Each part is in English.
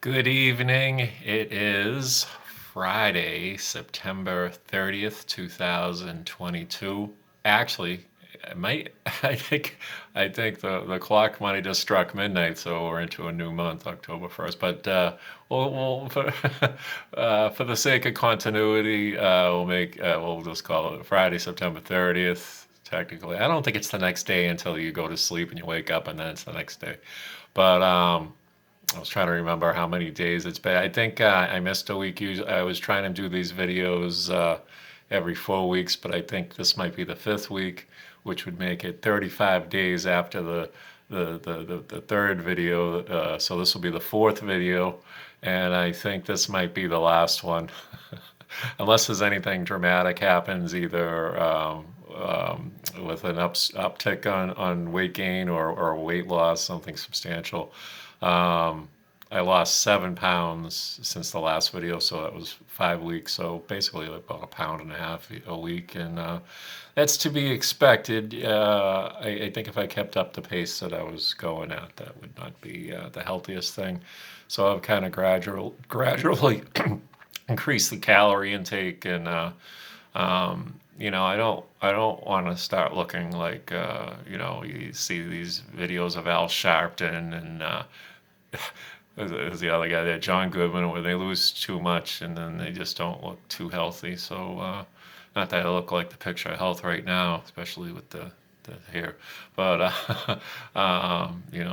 Good evening. It is Friday, September 30th, 2022. Actually, it might I think the clock might have just struck midnight, so we're into a new month, October 1st. But we'll for the sake of continuity, we'll just call it Friday, September 30th. Technically, I don't think it's the next day until you go to sleep and you wake up, and then it's the next day. But I was trying to remember how many days it's been. I think I missed a week. I was trying to do these videos every 4 weeks, but I think this might be the fifth week, which would make it 35 days after the third video. So this will be the fourth video, and I think this might be the last one, unless there's anything dramatic happens, either with an uptick on weight gain or weight loss, something substantial. I lost 7 pounds since the last video, so that was 5 weeks. So basically, about a pound and a half a week, and that's to be expected. I think if I kept up the pace that I was going at, that would not be the healthiest thing. So I've kind of gradually increased the calorie intake, and I don't want to start looking like you see these videos of Al Sharpton and there's the other guy there, John Goodman, where they lose too much and then they just don't look too healthy. So not that I look like the picture of health right now, especially with the hair, but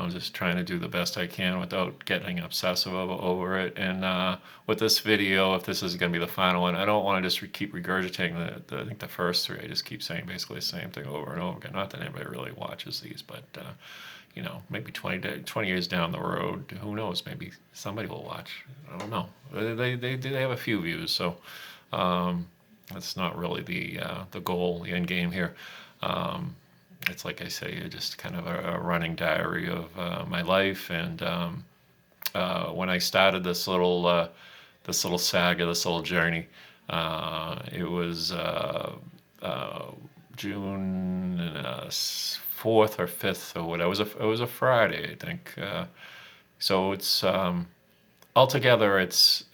just trying to do the best I can without getting obsessive over it. And with this video, if this is going to be the final one, I don't want to just keep regurgitating I think the first three. I just keep saying basically the same thing over and over again. Not that anybody really watches these, but maybe 20 years down the road, who knows? Maybe somebody will watch. I don't know. They have a few views, so that's not really the goal, the end game here. It's like I say, just kind of a running diary of my life. And when I started this little saga, this little journey, it was June 4th or 5th or whatever. It was a Friday, I think. So it's altogether it's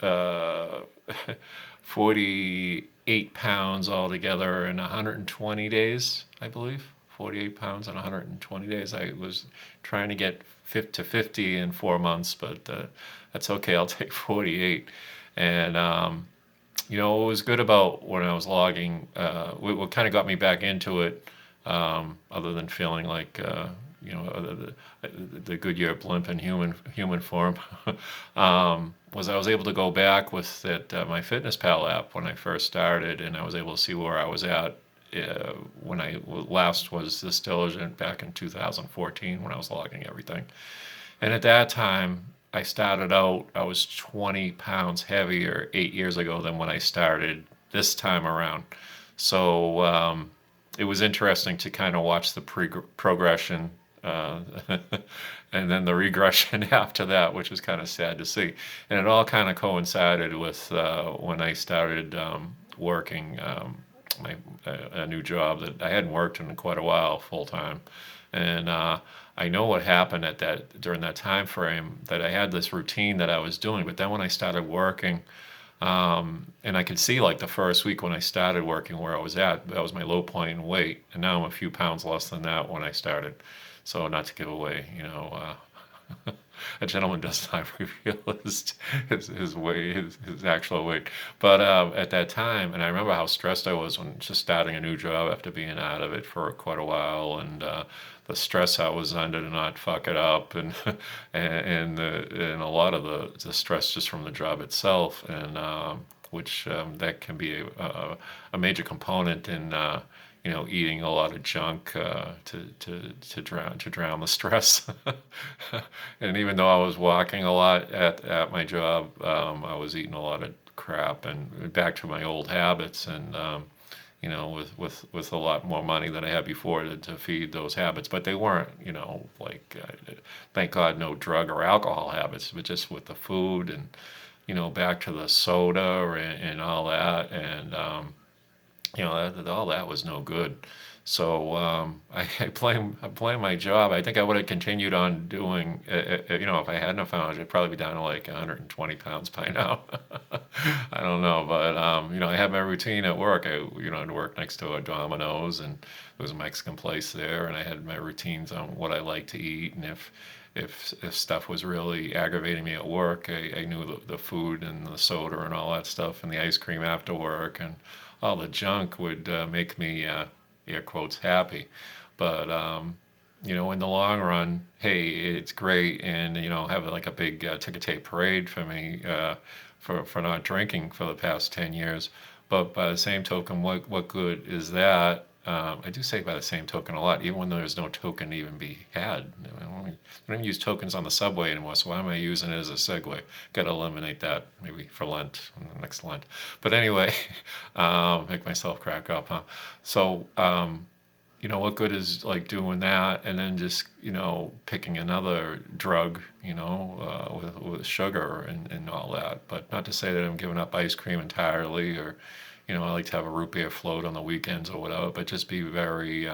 48 pounds altogether in 120 days, I believe. 48 pounds in 120 days. I was trying to get to 50 in 4 months, but that's okay. I'll take 48. And what was good about when I was logging, what kind of got me back into it, other than feeling like the Goodyear blimp in human form, was I was able to go back with my FitnessPal app when I first started, and I was able to see where I was at when I last was this diligent back in 2014 when I was logging everything. And at that time, I started out, I was 20 pounds heavier 8 years ago than when I started this time around. So it was interesting to kind of watch the progression and then the regression after that, which was kind of sad to see. And it all kind of coincided with when I started working a new job that I hadn't worked in quite a while full time. And I know what happened during that time frame, that I had this routine that I was doing, but then when I started working, and I could see like the first week when I started working where I was at, that was my low point in weight, and now I'm a few pounds less than that when I started. So not to give away, a gentleman does not reveal his weight, his actual weight. But at that time, and I remember how stressed I was when just starting a new job after being out of it for quite a while, and the stress I was under to not fuck it up, and and a lot of the stress just from the job itself, and which that can be a major component in eating a lot of junk to drown the stress. And even though I was walking a lot at my job, I was eating a lot of crap and back to my old habits, and with a lot more money than I had before to feed those habits. But they weren't, like, thank God, no drug or alcohol habits, but just with the food and, back to the soda and all that. And, all that was no good. So I blame my job. I think I would have continued on doing, if I hadn't have found it, I'd probably be down to like 120 pounds by now. I don't know, but I had my routine at work. I'd work next to a Domino's, and there was a Mexican place there, and I had my routines on what I like to eat, and if stuff was really aggravating me at work, I knew the food and the soda and all that stuff and the ice cream after work and all the junk would make me air quotes happy. But in the long run, hey, it's great, and have like a big ticker tape parade for me for not drinking for the past 10 years. But by the same token, what good is that? I do say by the same token a lot, even when there's no token to even be had. I don't even use tokens on the subway anymore, so why am I using it as a segue? Got to eliminate that maybe for Lent, next Lent. But anyway, make myself crack up, huh? So, what good is like doing that and then just, picking another drug, with sugar and all that. But not to say that I'm giving up ice cream entirely or, I like to have a root beer float on the weekends or whatever, but just be very,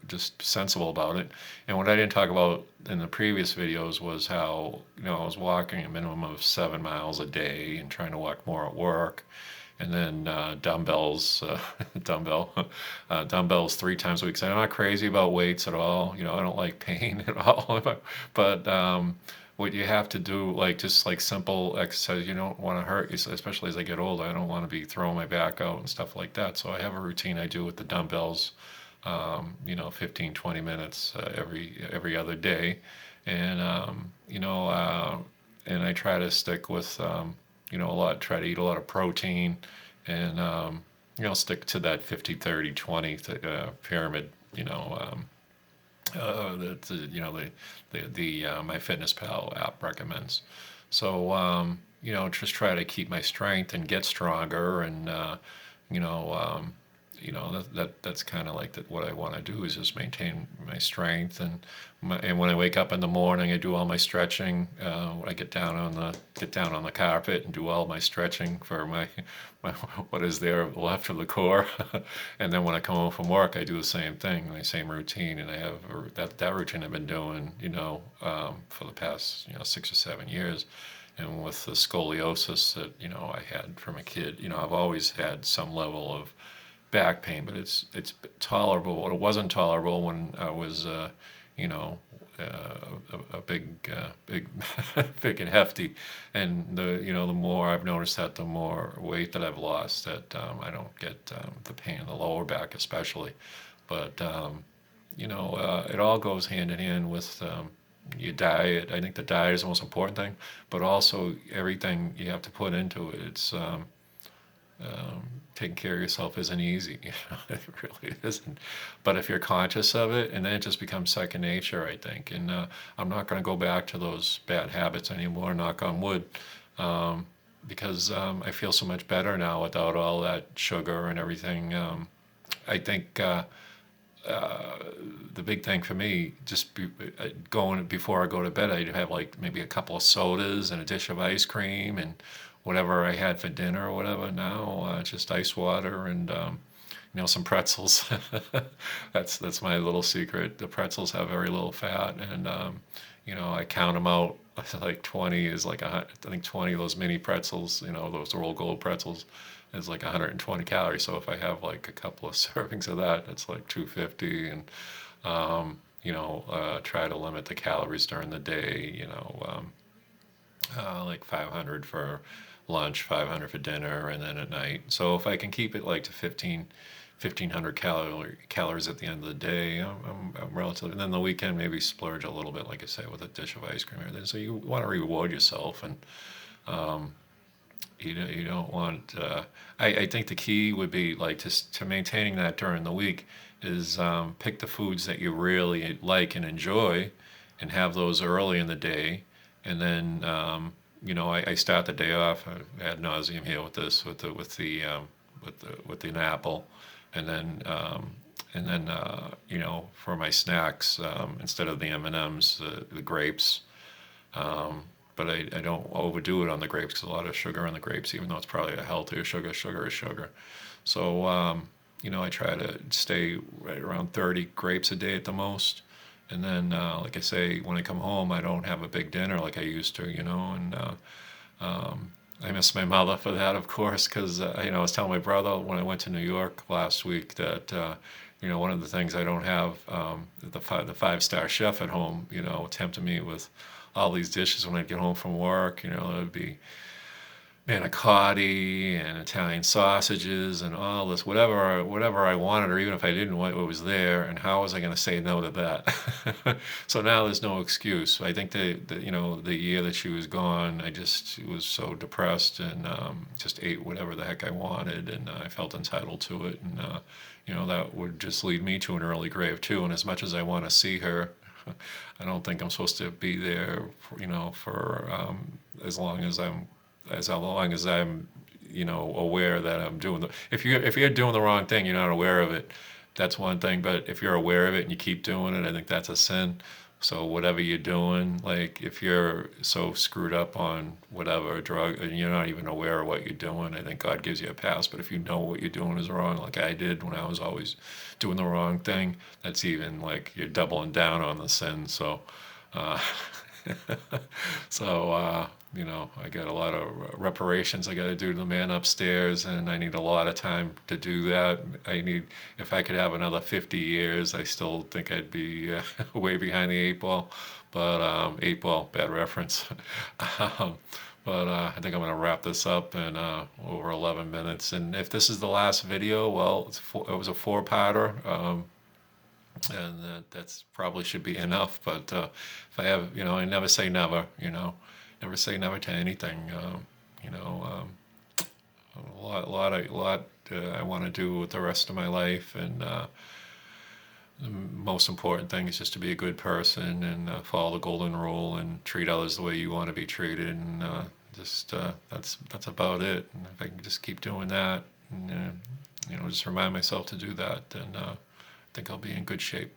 just sensible about it. And what I didn't talk about in the previous videos was how, I was walking a minimum of 7 miles a day and trying to walk more at work. And then dumbbells 3 times a week. So I'm not crazy about weights at all. I don't like pain at all. But what you have to do, like just like simple exercise, you don't want to hurt yourself, especially as I get older. I don't want to be throwing my back out and stuff like that. So I have a routine I do with the dumbbells, 15, 20 minutes every other day. And, and I try to stick with, try to eat a lot of protein and, stick to that 50, 30, 20 pyramid, that the MyFitnessPal app recommends. So, just try to keep my strength and get stronger and, you know, um, that's kind of like what I want to do is just maintain my strength and when I wake up in the morning, I do all my stretching. I get down on the carpet and do all my stretching for my what is there left of the core, and then when I come home from work, I do the same thing, my same routine, and I have that routine I've been doing, for the past 6 or 7 years. And with the scoliosis that I had from a kid, I've always had some level of back pain, but it's tolerable. It wasn't tolerable when I was, you know, a big, big and hefty. And the more I've noticed that, the more weight that I've lost, that I don't get the pain in the lower back, especially. But it all goes hand in hand with your diet. I think the diet is the most important thing, but also everything you have to put into it. It's taking care of yourself isn't easy. It really isn't. But if you're conscious of it, and then it just becomes second nature, I think. And I'm not going to go back to those bad habits anymore, knock on wood, because I feel so much better now without all that sugar and everything. I think the big thing for me, going before I go to bed, I'd have like maybe a couple of sodas and a dish of ice cream and whatever I had for dinner or whatever. Now just ice water and some pretzels. That's my little secret. The pretzels have very little fat, and I count them out. Like 20 is like I think 20 of those mini pretzels, those Roll Gold pretzels, is like 120 calories. So if I have like a couple of servings of that, it's like 250. And try to limit the calories during the day. Like 500 for lunch, 500 for dinner, and then at night. So if I can keep it like to 1,500 calories at the end of the day, I'm relatively. And then the weekend maybe splurge a little bit, like I say, with a dish of ice cream or anything. So you want to reward yourself, and you don't want. I think the key would be like to maintaining that during the week is pick the foods that you really like and enjoy, and have those early in the day, and then I start the day off ad nauseum here with this with an apple, and then for my snacks, instead of the M&Ms, the grapes. But I don't overdo it on the grapes because a lot of sugar on the grapes, even though it's probably a healthier sugar. Sugar is sugar. So I try to stay right around 30 grapes a day at the most. And then, like I say, when I come home, I don't have a big dinner like I used to, and I miss my mother for that, of course, because I was telling my brother when I went to New York last week that one of the things I don't have, the five-star chef at home, tempting me with all these dishes when I get home from work. It would be manicotti and Italian sausages and all this, whatever I wanted, or even if I didn't want what was there, and how was I going to say no to that? So now there's no excuse. I think the year that she was gone, I just was so depressed and just ate whatever the heck I wanted, and I felt entitled to it, and that would just lead me to an early grave too. And as much as I want to see her, I don't think I'm supposed to be there, for as long as I'm, aware that I'm doing if you're doing the wrong thing, you're not aware of it. That's one thing. But if you're aware of it and you keep doing it, I think that's a sin. So whatever you're doing, like if you're so screwed up on whatever drug and you're not even aware of what you're doing, I think God gives you a pass. But if you know what you're doing is wrong, like I did when I was always doing the wrong thing, that's even like you're doubling down on the sin. So, uh, so, I got a lot of reparations I got to do to the man upstairs, and I need a lot of time to do that. If I could have another 50 years, I still think I'd be way behind the eight ball. But eight ball, bad reference. um, but I think I'm going to wrap this up in over 11 minutes. And if this is the last video, well, it was a four-parter. And that's probably should be enough. But if I have, I never say never. Never say never to anything. You know, a lot I want to do with the rest of my life, and the most important thing is just to be a good person and follow the golden rule and treat others the way you want to be treated, and just that's about it. And if I can just keep doing that, and just remind myself to do that, then I think I'll be in good shape.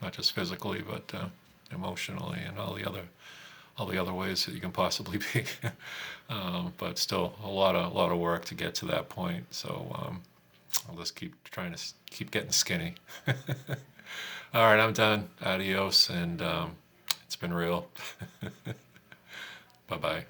Not just physically, but emotionally and all the other ways that you can possibly be. But still, a lot of work to get to that point. So I'll just keep trying to keep getting skinny. All right, I'm done. Adios, and it's been real. Bye bye.